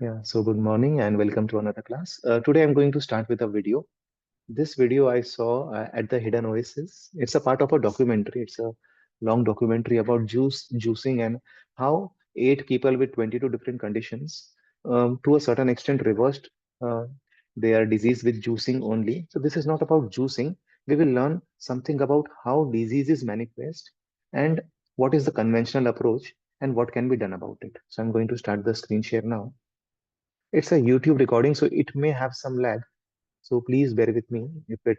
Yeah, so good morning and welcome to another class. Today I'm going to start with a video. This video I saw at the Hidden Oasis. It's a part of a documentary. It's a long documentary about juicing, and how eight people with 22 different conditions, to a certain extent, reversed uh, their disease with juicing only. So this is not about juicing. We will learn something about how diseases manifest and what is the conventional approach and what can be done about it. So I'm going to start the screen share now. It's a YouTube recording, so it may have some lag. So please bear with me if it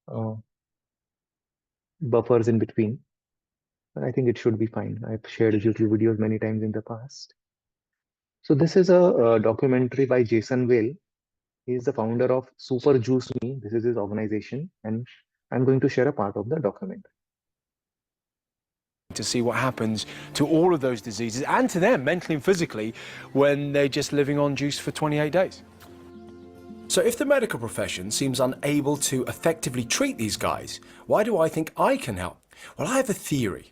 uh, buffers in between. But I think it should be fine. I've shared YouTube videos many times in the past. So this is a documentary by Jason Whale. He is the founder of Super Juice Me. This is his organization, and I'm going to share a part of the document. To see what happens to all of those diseases and to them mentally and physically when they're just living on juice for 28 days. So if the medical profession seems unable to effectively treat these guys, why do I think I can help? Well, I have a theory,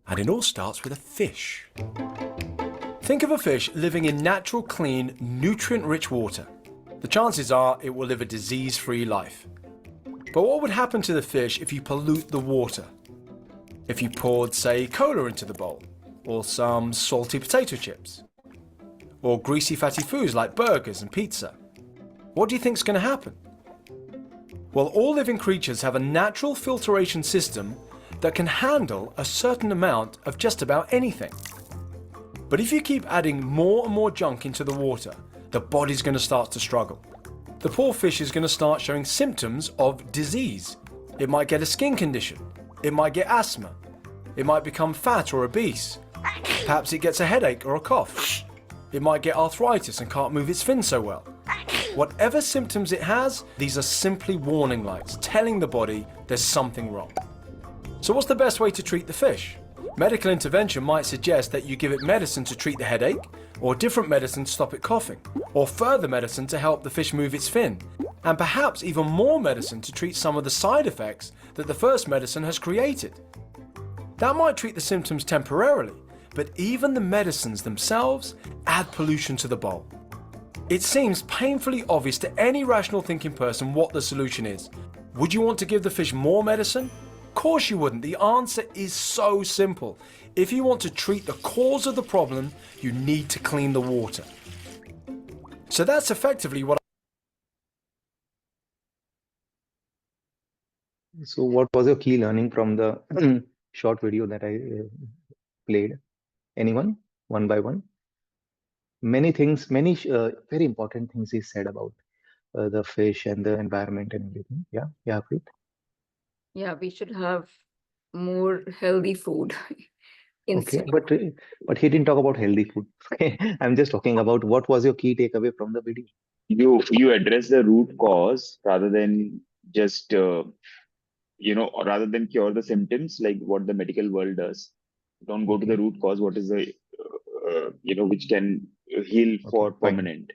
and it all starts with a fish. Think of a fish living in natural, clean, nutrient-rich water. The chances are it will live a disease-free life. But what would happen to the fish if you pollute the water? If you poured, say, cola into the bowl, or some salty potato chips, or greasy fatty foods like burgers and pizza, what do you think is going to happen? Well, all living creatures have a natural filtration system that can handle a certain amount of just about anything. But if you keep adding more and more junk into the water, the body's going to start to struggle. The poor fish is going to start showing symptoms of disease. It might get a skin condition. It might get asthma. It might become fat or obese. Perhaps it gets a headache or a cough. It might get arthritis and can't move its fin so well. Whatever symptoms it has, these are simply warning lights telling the body there's something wrong. So what's the best way to treat the fish? Medical intervention might suggest that you give it medicine to treat the headache, or different medicine to stop it coughing, or further medicine to help the fish move its fin, and perhaps even more medicine to treat some of the side effects that the first medicine has created. That might treat the symptoms temporarily, but even the medicines themselves add pollution to the bowl. It seems painfully obvious to any rational thinking person what the solution is. Would you want to give the fish more medicine? Of course you wouldn't. The answer is so simple. If you want to treat the cause of the problem, you need to clean the water. So that's effectively what So what was your key learning from the short video that I played? Anyone? One by one? Many things, very important things he said about the fish and the environment and everything. Yeah, Preet. Yeah, we should have more healthy food Okay, instead. but he didn't talk about healthy food. Okay, I'm just talking about what was your key takeaway from the video. You address the root cause rather than just rather than cure the symptoms like what the medical world does. Don't go to the Okay, root cause. What is the which can heal okay, for fine. permanent.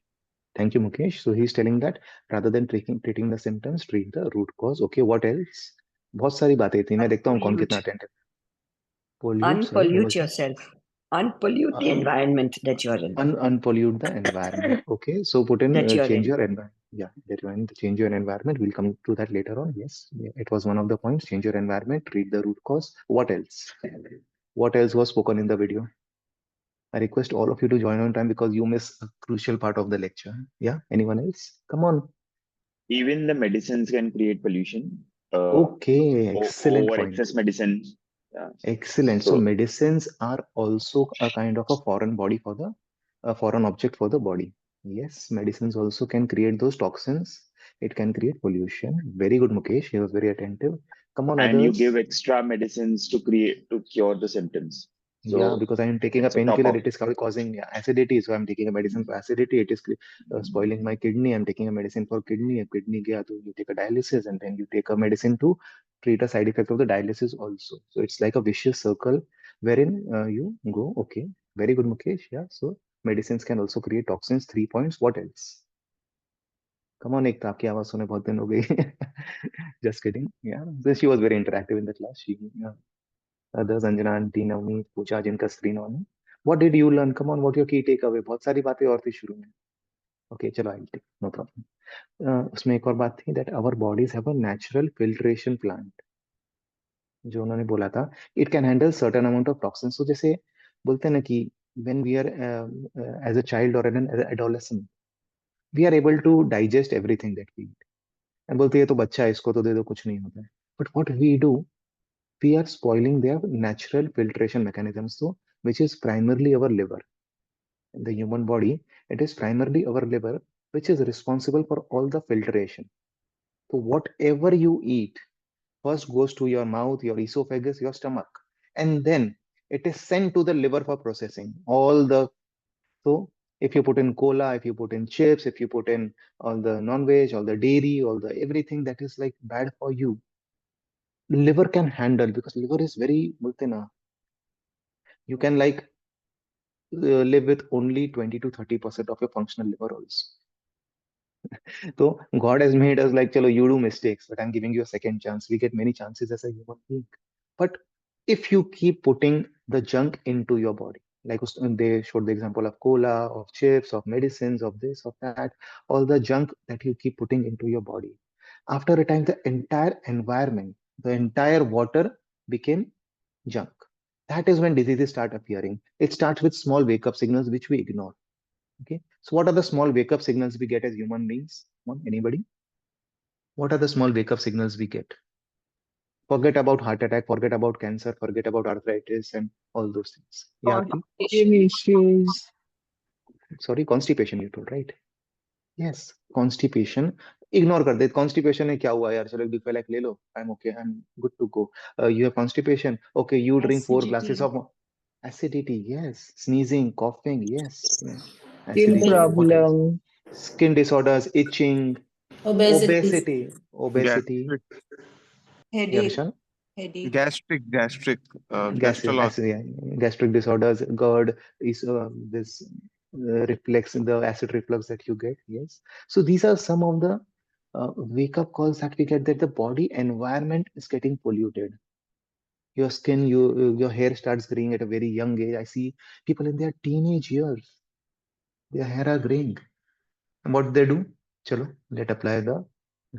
Thank you, Mukesh. So he's telling that rather than treating the symptoms, treat the root cause. Okay, what else? बहुत सारी बातें थी मैं देखता हूँ कौन कितना Unpollute. attentive. Pollute, sorry, what Unpollute was that? yourself. Unpollute the environment that you're in. Unpollute the environment. Okay, so put in That you're change in. your environment. Yeah, that one, change your environment. We'll come to that later on. Yes, yeah, it was one of the points. Change your environment, treat the root cause. What else? What else was spoken in the video? I request all of you to join on time because you miss a crucial part of the lecture. Yeah, anyone else? Come on. Even the medicines can create pollution Okay, excellent over point. excess medicine. Yeah. Excellent. So So medicines are also a kind of a foreign body for the a foreign object for the body. Yes, medicines also can create those toxins. It can create pollution. Very good, Mukesh. He was very attentive. Come on, and you give others. extra medicines to cure the symptoms. Yeah, So because I'm taking a so top painkiller, of it is causing acidity. So I'm taking a medicine for acidity. It is spoiling my kidney. I'm taking a medicine for kidney. A kidney gaya, to you take a dialysis, and then you take a medicine to treat a side effect of the dialysis also. So it's like a vicious circle wherein you go. Okay, very good, Mukesh. Yeah. So medicines can also create toxins. 3 points. What else? Come on, Ekta, आपकी आवाज सुने बहुत दिन हो गई. Just kidding. Yeah, so she was very interactive in the class. Yeah. Others, Anjana aunty, Navneet, Pooja, जिनका screen on है. What did you learn? Come on, what your key takeaway? बहुत सारी बातें और थी शुरू में. Okay, चलो I'll take, no problem. उसमें एक और बात थी that our bodies have a natural filtration plant, जो उन्होंने बोला था, it can handle certain amount of toxins. So जैसे बोलते हैं ना कि when we are as a child or an adolescent, we are able to digest everything that we eat. And बोलते हैं ये तो बच्चा है, इसको तो दे दो, कुछ नहीं होता है. But what we do, we are spoiling their natural filtration mechanisms, so which is primarily our liver. In the human body, it is primarily our liver which is responsible for all the filtration. So whatever you eat first goes to your mouth, your esophagus, your stomach, and then it is sent to the liver for processing. All the so if you put in cola, if you put in chips, if you put in all the non-veg, all the dairy, all the everything that is like bad for you, liver can handle because liver is very multina. You can like live with only 20 to 30% of your functional liver also. So God has made us like, chalo, you do mistakes, but I'm giving you a second chance. We get many chances as a human being. But if you keep putting the junk into your body, like they showed the example of cola, of chips, of medicines, of this, of that, all the junk that you keep putting into your body. After a time, the entire environment, the entire water became junk. That is when diseases start appearing. It starts with small wake up signals which we ignore. Okay. So what are the small wake up signals we get as human beings? Come on, anybody? What are the small wake up signals we get? Forget about heart attack, forget about cancer, forget about arthritis and all those things. Yeah, Aarti? Constipation. Skin issues. Sorry, constipation you told, right? Yes, constipation. Ignore कर दे constipation है क्या हुआ यार चलो एक Dupelac ले लो I'm okay I'm good to go. You have constipation, okay, you drink 4 glasses Acidity. of acidity, yes, sneezing, coughing, yes, yeah. Skin Acidity, what else? problem. Skin disorders, itching, Obesity, obesity. Gastric, Yeah, Headache. Vishal. Headache. gastric, Gastric, gastrology. yeah, gastric disorders, GERD, is this reflex, the acid reflux that you get. Yes. So these are some of the wake up calls that we get that the body environment is getting polluted. Your skin, your hair starts graying at a very young age. I see people in their teenage years, their hair are graying. And what they do? Chalo, let apply the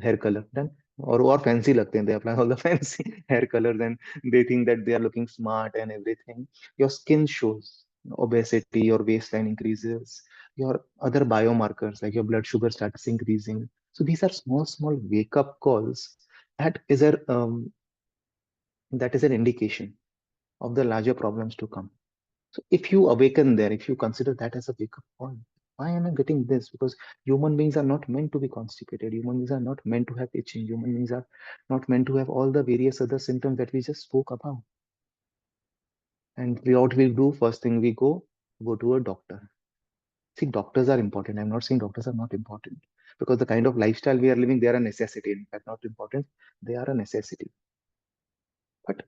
hair color. Done. Or fancy लगते हैं. They apply all the fancy hair colors and they think that they are looking smart and everything. Your skin shows obesity, your waistline increases, your other biomarkers like your blood sugar starts increasing. So these are small wake up calls. That is a that is an indication of the larger problems to come. So if you awaken there, if you consider that as a wake-up call, why am I getting this? Because human beings are not meant to be constipated. Human beings are not meant to have itching. Human beings are not meant to have all the various other symptoms that we just spoke about. And what we do, first thing we go to a doctor. See, doctors are important. I'm not saying doctors are not important because the kind of lifestyle we are living, they are a necessity. In fact, not important, they are a necessity. But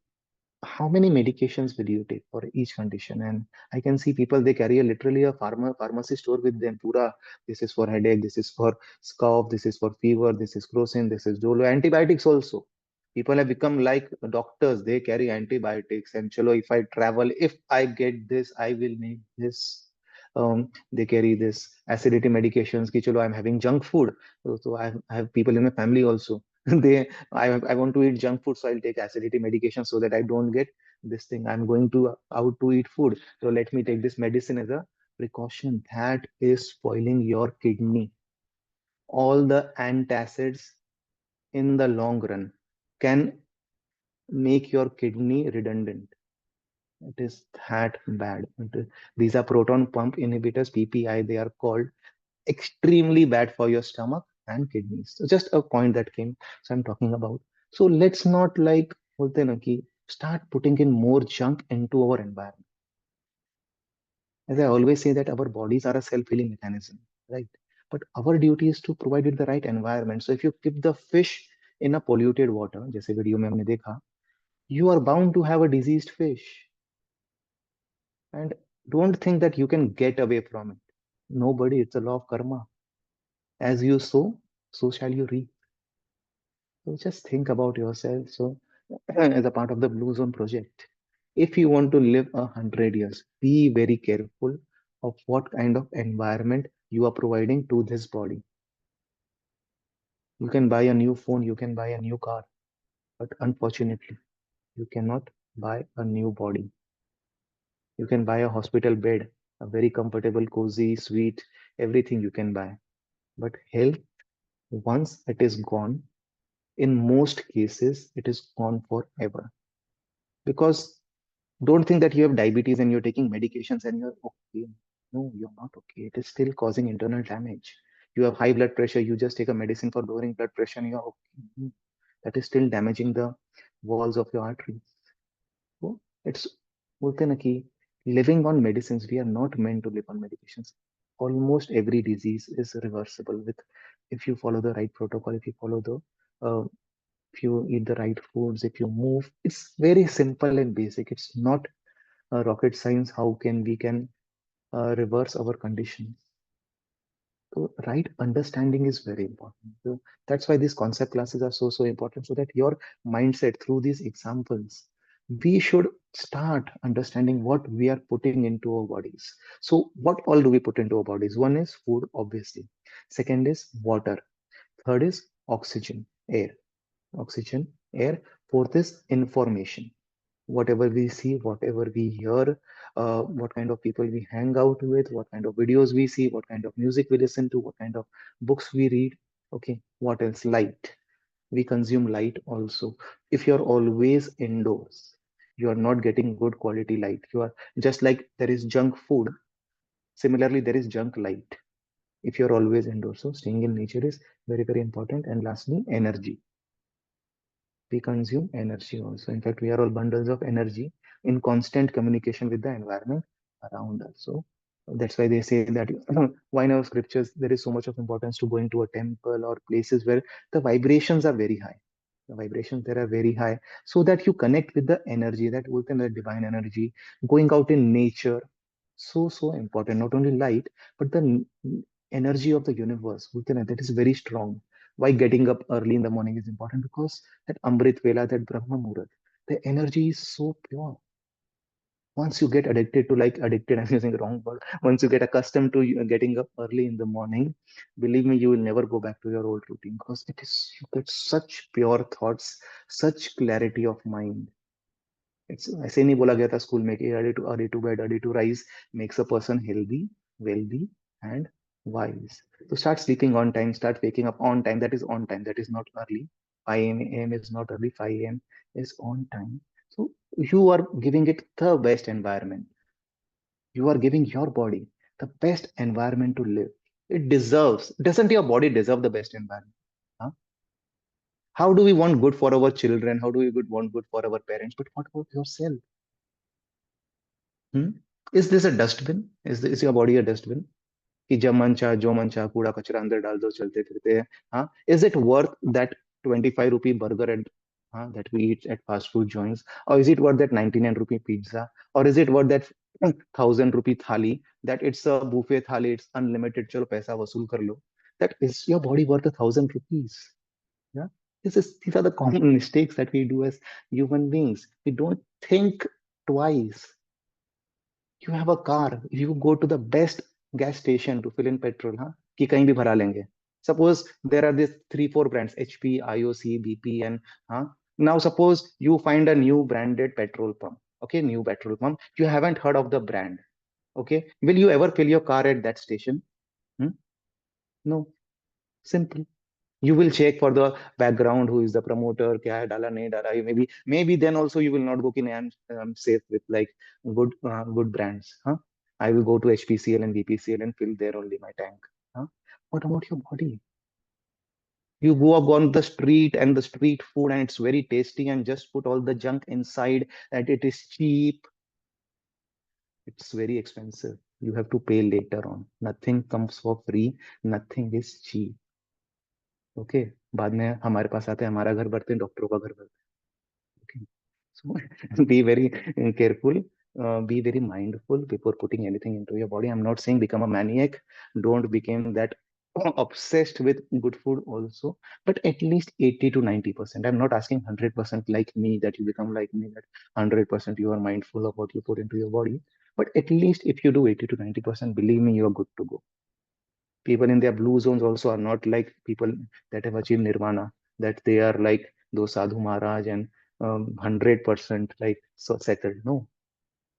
how many medications will you take for each condition? And I can see people, they carry literally a pharmacy store with them. Pura, this is for headache, this is for cough, this is for fever, this is crocin, this is dolo. Antibiotics also. People have become like doctors. They carry antibiotics. And chalo, if I travel, if I get this, I will need this. They carry this acidity medications. Ki chalo, I'm having junk food. So I have people in my family also. I want to eat junk food, so I'll take acidity medication so that I don't get this thing. I'm going to out to eat food, so let me take this medicine as a precaution. That is spoiling your kidney. All the antacids in the long run can make your kidney redundant. It is that bad. These are proton pump inhibitors, PPI, they are called, extremely bad for your stomach and kidneys. So just a point that came, so I'm talking about. So let's not like बोलते हैं ना कि start putting in more junk into our environment. As I always say that our bodies are a self-healing mechanism, right? But our duty is to provide it the right environment. So if you keep the fish in a polluted water, जैसे video में हमने देखा, you are bound to have a diseased fish. And don't think that you can get away from it. Nobody, it's a law of karma. As you sow, so shall you reap. So just think about yourself. So, as a part of the Blue Zone project, if you want to live 100 years, be very careful of what kind of environment you are providing to this body. You can buy a new phone, you can buy a new car, but unfortunately, you cannot buy a new body. You can buy a hospital bed, a very comfortable, cozy, sweet, everything you can buy. But health, once it is gone, in most cases, it is gone forever. Because don't think that you have diabetes and you're taking medications and you're okay. No, you're not okay. It is still causing internal damage. You have high blood pressure, you just take a medicine for lowering blood pressure and you're okay. No, that is still damaging the walls of your arteries. So it's Ultanaki, living on medicines. We are not meant to live on medications. Almost every disease is reversible with if you follow the right protocol, if you follow the if you eat the right foods, if you move. It's very simple and basic. It's not rocket science. How can we can reverse our conditions? So right understanding is very important. So that's why these concept classes are so important, so that your mindset through these examples, we should start understanding what we are putting into our bodies. So what all do we put into our bodies? One is food, obviously. Second is water. Third is oxygen, air. Oxygen, air. Fourth is information. Whatever we see, whatever we hear, what kind of people we hang out with, what kind of videos we see, what kind of music we listen to, what kind of books we read. Okay, what else? Light. We consume light also. If you're always indoors, you are not getting good quality light. You are just like there is junk food. Similarly, there is junk light. If you're always indoors, so staying in nature is very important. And lastly, energy. We consume energy also. In fact, we are all bundles of energy in constant communication with the environment around us. So that's why they say that why in our scriptures there is so much of importance to going to a temple or places where the vibrations are very high. The vibrations there are very high, so that you connect with the energy, that within the divine energy, going out in nature. So important. Not only light, but the energy of the universe within it, that is very strong. Why getting up early in the morning is important? Because that Amrit Vela, that Brahma Muhurat, the energy is so pure. Once you get addicted to, like addicted, I'm using the wrong word. Once you get accustomed to getting up early in the morning, believe me, you will never go back to your old routine, because it is, you get such pure thoughts, such clarity of mind. It's ऐसे नहीं बोला गया था school में कि early to bed, early to rise makes a person healthy, wealthy, and wise. So start sleeping on time, start waking up on time. That is on time. That is not early. 5 a.m. is not early. 5 a.m. is on time. So you are giving it the best environment. You are giving your body the best environment to live. It deserves. Doesn't your body deserve the best environment? Huh? How do we want good for our children? How do we want good for our parents? But what about yourself? Hmm? Is this a dustbin? Is your body a dustbin? कि जब मन चाह जो मन चाह कूड़ा कचरा अंदर डाल दो चलते फिरते हैं. हाँ, is it worth that 25 rupee burger and that we eat at fast food joints, or is it worth that 99 rupee pizza, or is it worth that 1,000 rupee thali, that it's a buffet thali, it's unlimited, चलो पैसा वसूल कर लो? That is your body worth 1,000 rupees? Yeah, these are the common mistakes that we do as human beings. We don't think twice. You have a car, you go to the best gas station to fill in petrol, huh? कि कहीं भी भरा लेंगे. Suppose there are these 3 4 brands, HP, IOC, BP, and huh? Now suppose you find a new branded petrol pump. Okay, new petrol pump. You haven't heard of the brand. Okay, will you ever fill your car at that station? Hmm? No. Simple. You will check for the background, who is the promoter, kya hai dala nahi dala. Maybe then also you will not go, ki I'm safe with like good brands, huh? I will go to HPCL and VPCL and fill there only my tank, huh? What about your body? You go up on the street and the street food and it's very tasty and just put all the junk inside, and it is cheap. It's very expensive. You have to pay later on. Nothing comes for free. Nothing is cheap. Okay, बाद में हमारे पास आते हैं, हमारा घर भरते हैं, डॉक्टरों का घर भरते हैं. Okay. So be very careful, be very mindful before putting anything into your body. I'm not saying become a maniac. Don't become that obsessed with good food also, but at least 80 to 90%. I'm not asking 100% like me, that you become like me, that 100% you are mindful of what you put into your body. But at least if you do 80 to 90%, believe me, you are good to go. People in their blue zones also are not like people that have achieved nirvana, that they are like those sadhu maharaj and 100% like so settled. No,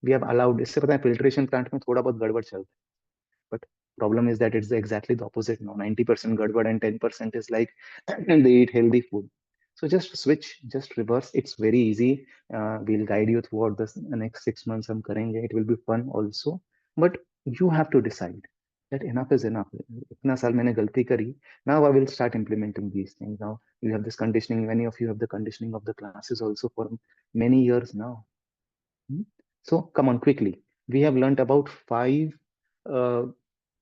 we have allowed. इससे पता है filtration plant में थोड़ा बहुत गड़बड़ चलता है, but problem is that it's exactly the opposite now. 90% gadwad and 10% is like they eat healthy food. So just switch, just reverse. It's very easy. We'll guide you throughout the next 6 months. हम करेंगे. It will be fun also. But you have to decide that enough is enough. इतना साल मैंने गलती करी. Now I will start implementing these things. Now you have this conditioning. Many of you have the conditioning of the classes also for many years now. Hmm? So come on quickly. We have learnt about five uh,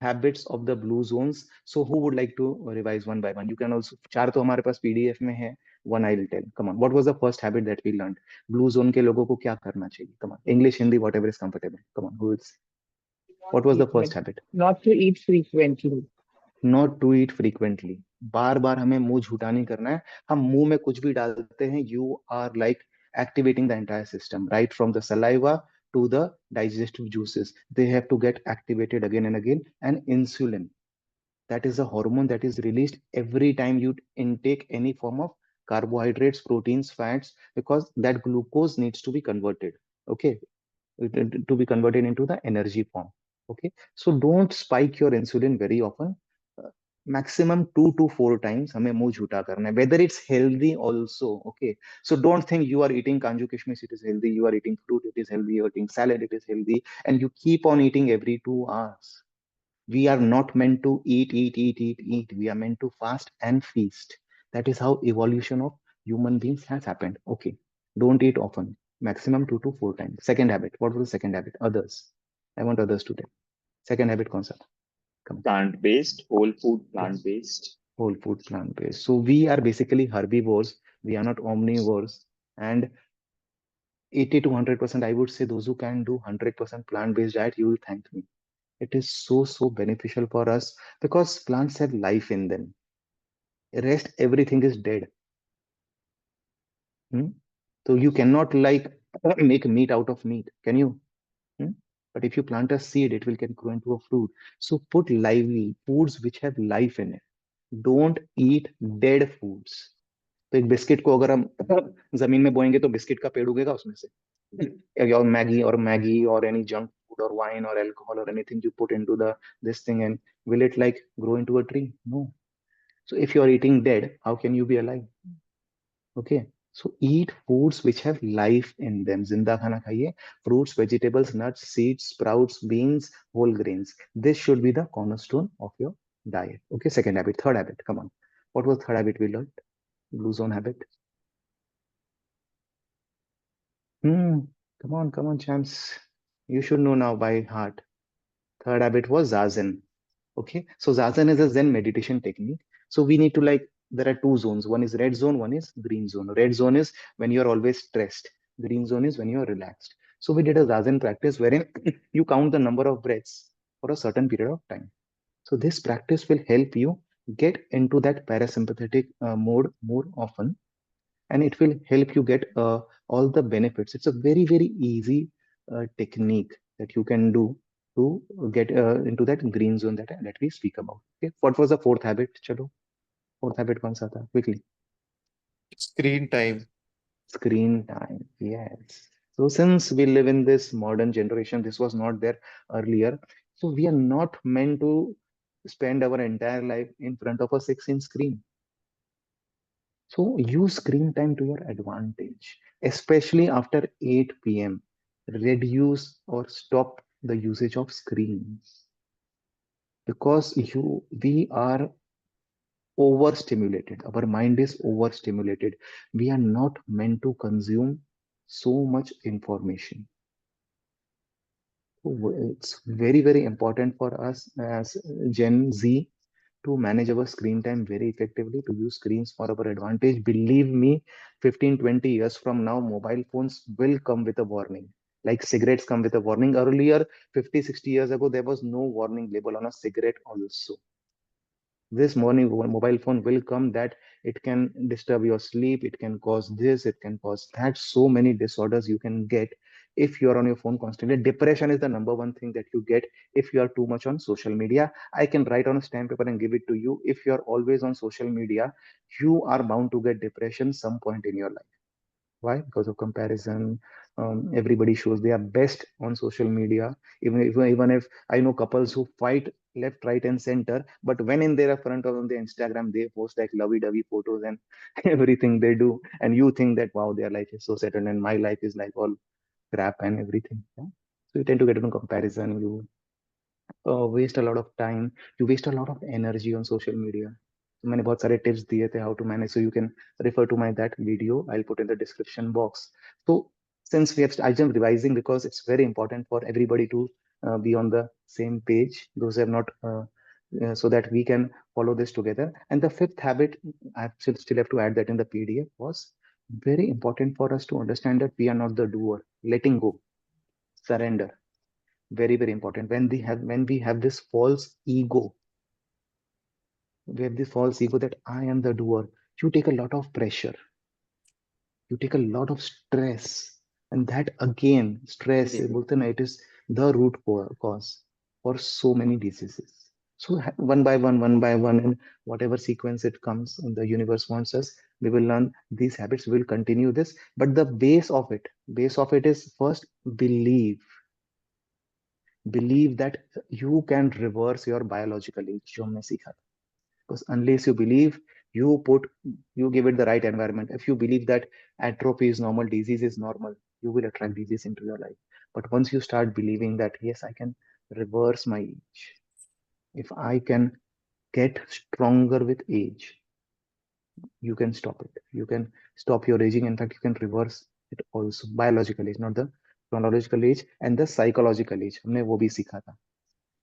habits of the blue zones. So who would like to revise one by one? You can also चार तो हमारे पास PDF में है. One I will tell. Come on. What was the first habit that we learned? Blue zone के लोगों को क्या करना चाहिए? Come on. English, Hindi, whatever is comfortable. Come on. Who is? What was the first habit? Not to eat frequently. Not to eat frequently. बार बार हमें मुंह झूठा नहीं करना है. हम मुंह में कुछ भी डालते हैं, you are like activating the entire system, right from the saliva to the digestive juices. They have to get activated again and again. And insulin, that is a hormone that is released every time you intake any form of carbohydrates, proteins, fats, because that glucose needs to be converted. Okay, to be converted into the energy form. Okay, so don't spike your insulin very often. Uh, Maximum 2 to 4 times हमें मुंह झूठा करना है, whether it's healthy also. Okay, so don't think you are eating kanju kishmish, it is healthy, you are eating fruit, it is healthy, you are eating salad, it is healthy, and you keep on eating every 2 hours. We are not meant to eat. We are meant to fast and feast. That is how evolution of human beings has happened. Okay, don't eat often, maximum 2 to 4 times. Second habit. What was the second habit? Others. I want others to tell. Second habit, कौन सा था? Come. Plant-based, whole food, Yes. plant-based. Whole food, plant based. So we are basically herbivores. We are not omnivores. And 80 to 100%, I would say those who can do 100% plant based diet, you will thank me. It is so beneficial for us because plants have life in them. Rest, everything is dead. Hmm? So you cannot like make meat out of meat, can you? Hmm? But if you plant a seed, it will can grow into a fruit. So put lively foods which have life in it. Don't eat dead foods. तो एक biscuit को अगर हम जमीन में बोएंगे तो biscuit का पेड़ उगेगा उसमें से. Or Maggie or any junk food or wine or alcohol or anything you put into the this thing, and will it like grow into a tree? No. So if you are eating dead, how can you be alive? Okay. So eat foods which have life in them. Zinda khana khaiye. Fruits, vegetables, nuts, seeds, sprouts, beans, whole grains. This should be the cornerstone of your diet. Okay. Second habit. Third habit. Come on. What was third habit we learned? Blue zone habit. Hmm. Come on, champs. You should know now by heart. Third habit was Zazen. Okay. So Zazen is a Zen meditation technique. So we need to like, there are two zones. One is red zone, one is green zone. Red zone is when you're always stressed. Green zone is when you're relaxed. So we did a Zazen practice wherein you count the number of breaths for a certain period of time. So this practice will help you get into that parasympathetic mode more often, and it will help you get all the benefits. It's a very easy technique that you can do to get into that green zone that we speak about. Okay, what was the fourth habit? Chalo, fourth habit kaun sa tha? Quickly. Screen time. Screen time. Yes. So since we live in this modern generation, this was not there earlier. So we are not meant to spend our entire life in front of a 6-inch screen. So use screen time to your advantage, especially after 8 p.m. Reduce or stop the usage of screens because we are overstimulated. Our mind is overstimulated. We are not meant to consume so much information. So it's very important for us as Gen Z to manage our screen time very effectively, to use screens for our advantage. Believe me, 15-20 years from now, mobile phones will come with a warning. Like cigarettes come with a warning. Earlier, 50-60 years ago, there was no warning label on a cigarette also. This morning, mobile phone will come that it can disturb your sleep, it can cause this, it can cause that. So many disorders you can get if you are on your phone constantly. Depression is the number one thing that you get if you are too much on social media. I can write on a stamp paper and give it to you. If you are always on social media, you are bound to get depression some point in your life. Why? Because of comparison. Everybody shows they are best on social media. Even if I know couples who fight left, right, and center, but when in their front of on the Instagram, they post like lovey-dovey photos and everything they do, and you think that wow, their life is so settled, and my life is like all crap and everything. Yeah? So you tend to get into comparison. You waste a lot of time, you waste a lot of energy on social media. तो मैंने बहुत सारे tips दिए थे how to manage, so you can refer to my that video. I'll put in the description box. So since we have, I am revising because it's very important for everybody to be on the same page. Those who have not, so that we can follow this together. And the fifth habit, I still have to add that in the PDF, was very important for us to understand that we are not the doer. Letting go, surrender, very very important. When we have this false ego, we have this false ego that I am the doer, you take a lot of pressure, you take a lot of stress, and that again stress बोलते हैं ना, it is the root cause for so many diseases. So one by one, and whatever sequence it comes, the universe wants us, we will learn these habits, we will continue this. But the base of it is first believe that you can reverse your biological age, जो हमने सीखा था. Because unless you believe, you give it the right environment. If you believe that atrophy is normal, disease is normal, you will attract disease into your life. But once you start believing that yes, I can reverse my age, if I can get stronger with age, you can stop it. You can stop your aging. In fact, you can reverse it also. Biological age, not the chronological age, and the psychological age. हमने वो भी सीखा था.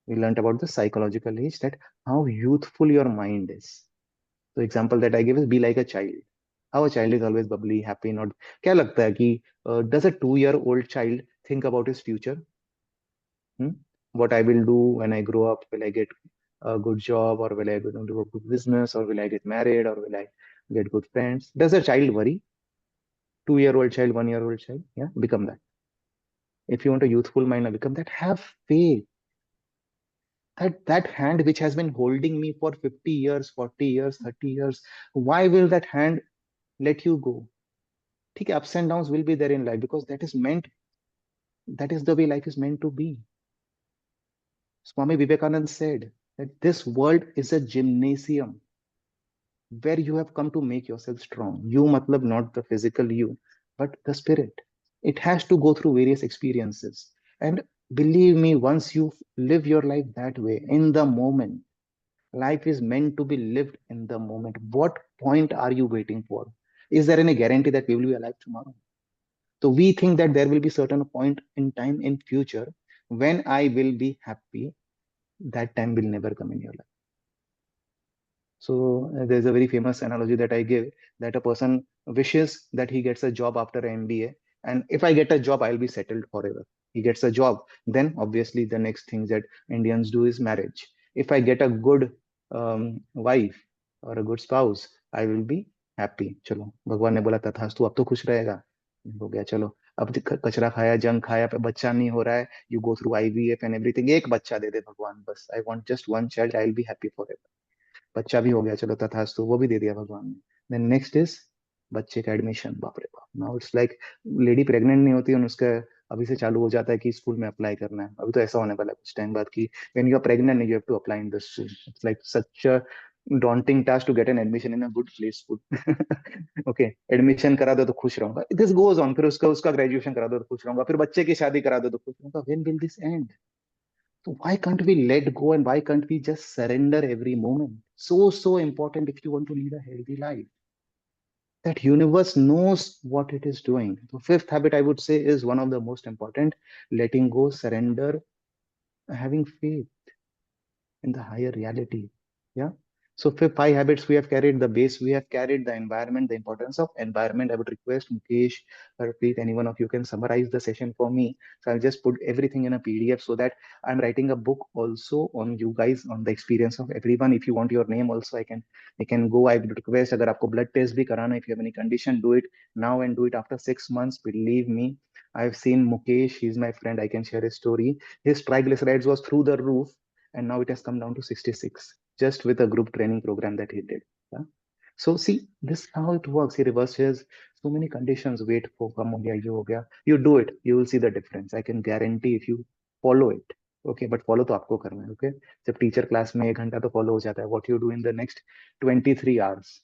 We learned about the psychological age, that how youthful your mind is. The example that I give is be like a child. How a child is always bubbly, happy, not. क्या लगता है कि does a 2-year-old child think about his future? Hmm? What I will do when I grow up? Will I get a good job, or will I go do a good business, or will I get married, or will I get good friends? Does a child worry? 2-year-old child, 1-year-old child, yeah, become that. If you want a youthful mind, become that. Have faith that hand which has been holding me for 50 years, 40 years, 30 years, why will that hand let you go? ठीक है, ups and downs will be there in life, because that is the way life is meant to be. Swami Vivekananda said that this world is a gymnasium where you have come to make yourself strong. You matlab not the physical you, but the spirit. It has to go through various experiences. And believe me, once you live your life that way, in the moment, life is meant to be lived in the moment. What point are you waiting for? Is there any guarantee that we will be alive tomorrow? So we think that there will be certain point in time in future when I will be happy. That time will never come in your life. So there's a very famous analogy that I give, that a person wishes that he gets a job after an MBA, and if I get a job, I'll be settled forever. He gets a job, then obviously the next thing that Indians do is marriage. If I get a good wife or a good spouse, I will be happy. चलो भगवान ने बोला तथास्तु, अब तो खुश रहेगा. हो गया, चलो अब कचरा खाया, जंग खाया, पे बच्चा नहीं हो रहा है, you go through IVF and everything, एक बच्चा दे दे भगवान बस, I want just one child, I'll be happy forever. बच्चा भी हो गया, चलो तथास्तु, वो भी दे दिया भगवान ने. देन नेक्स्ट इज बच्चे का एडमिशन. बाप रे बाप, now it's like lady pregnant नहीं होती और उसका अभी से चालू हो जाता है कि स्कूल में अप्लाई करना है. अभी तो ऐसा होने वाला है कुछ टाइम बाद कि when you are pregnant you have to apply in the school. It's like such a daunting task to get an admission in a good place school. Okay, admission करा दो तो खुश रहूंगा, दिस गोज ऑन. फिर उसका उसका graduation करा दो तो खुश रहूंगा, फिर बच्चे की शादी करा दो तो खुश रहूंगा. When will this and? So why can't we let go, and why can't we just surrender every moment? So important if you want to lead a healthy life. That universe knows what it is doing. The fifth habit I would say is one of the most important: letting go, surrender, having faith in the higher reality. Yeah. So for 5 habits we have carried, the base we have carried, the environment, the importance of environment. I would request Mukesh, Harpreet, any one of you can summarize the session for me. So I'll just put everything in a PDF, so that I'm writing a book also on you guys, on the experience of everyone. If you want your name also, I can go. I would request, अगर आपको blood test भी कराना, if you have any condition, do it now and do it after 6 months. Believe me, I've seen Mukesh, he's my friend, I can share his story. His triglycerides was through the roof, and now it has come down to 66, just with a group training program that he did. Yeah? So see, this how it works. He reverses so many conditions. Weight for come ho gaya, ye ho gaya. You do it, you will see the difference. I can guarantee if you follow it. Okay, but follow तो आपको करना है. Okay, जब teacher class में 1 घंटा तो follow हो जाता है. What you do in the next 23 hours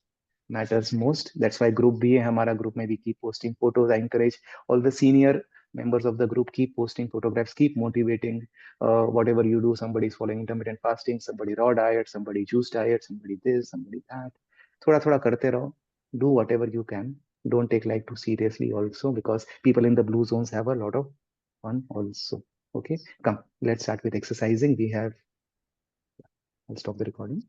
matters most. That's why group B है हमारा group में. We keep posting photos. I encourage all the senior members of the group, keep posting photographs, keep motivating. Whatever you do, somebody is following intermittent fasting, somebody raw diet, somebody juice diet, somebody this, somebody that. थोड़ा थोड़ा करते रहो. Do whatever you can. Don't take life too seriously also, because people in the blue zones have a lot of fun also. Okay, come, let's start with exercising. We have, I'll stop the recording.